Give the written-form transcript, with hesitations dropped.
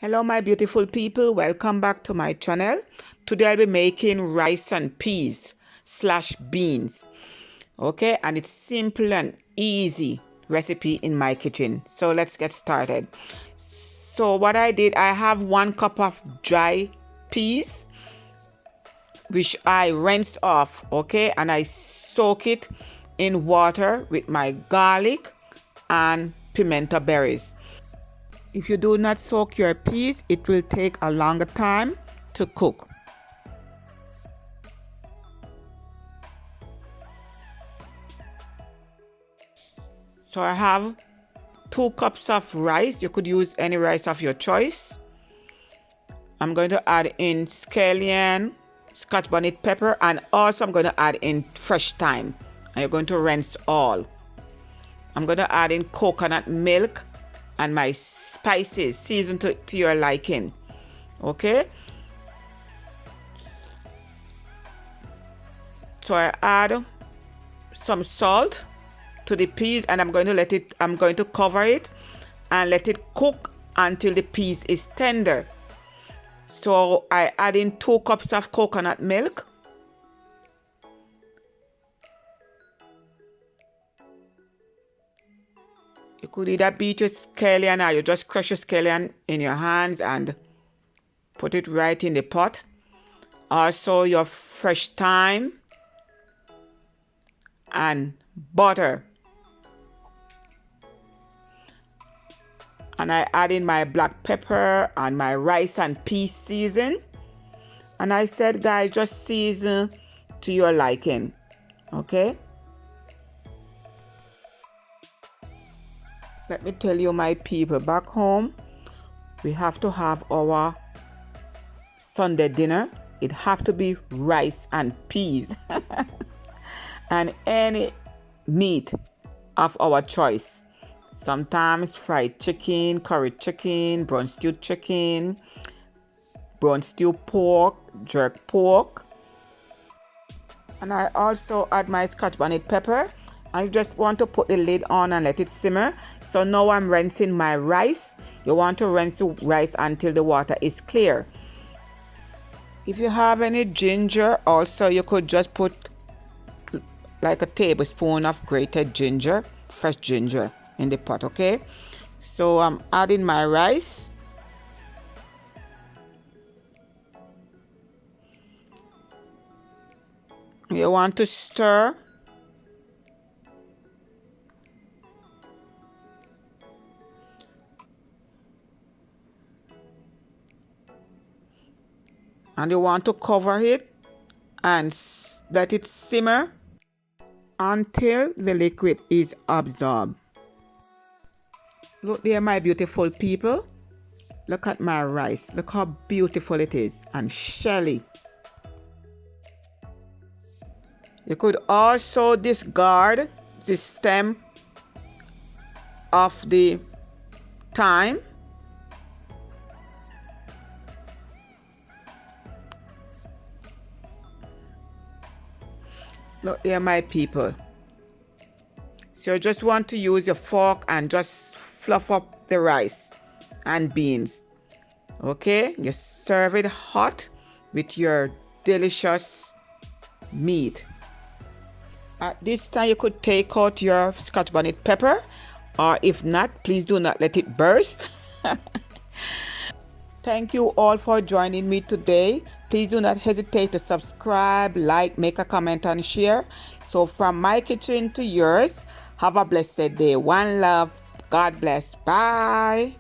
Hello my beautiful people, welcome back to my channel. Today I'll be making rice and peas / beans. Okay, and it's simple and easy recipe in my kitchen. So let's get started. So what I did, I have 1 cup of dry peas which I rinsed off, okay, and I soak it in water with my garlic and pimento berries. If you do not soak your peas, it will take a longer time to cook. So I have 2 cups of rice. You could use any rice of your choice. I'm going to add in scallion, scotch bonnet pepper, and also I'm going to add in fresh thyme. And you're going to rinse all. I'm going to add in coconut milk and my spices seasoned to your liking. Okay, so I add some salt to the peas and I'm going to cover it and let it cook until the peas is tender. So I add in 2 cups of coconut milk. You could either beat your scallion or you just crush your scallion in your hands and put it right in the pot. Also your fresh thyme and butter. And I add in my black pepper and my rice and pea season. And I said, guys, just season to your liking. Okay? Let me tell you, my people, back home, we have to have our Sunday dinner. It have to be rice and peas and any meat of our choice. Sometimes fried chicken, curry chicken, brown stewed chicken, brown stewed pork, jerk pork. And I also add my scotch bonnet pepper. I just want to put the lid on and let it simmer. So now I'm rinsing my rice. You want to rinse the rice until the water is clear. If you have any ginger, also you could just put like a tablespoon of grated ginger, fresh ginger in the pot, okay? So I'm adding my rice. You want to stir. And you want to cover it and let it simmer until the liquid is absorbed. Look there, my beautiful people. Look at my rice. Look how beautiful it is and shelly. You could also discard the stem of the thyme. Look there, my people. So you just want to use your fork and just fluff up the rice and beans. Okay, you serve it hot with your delicious meat. At this time you could take out your scotch bonnet pepper, or if not, please do not let it burst. Thank you all for joining me today. Please do not hesitate to subscribe, like, make a comment and share. So from my kitchen to yours, have a blessed day. One love. God bless. Bye.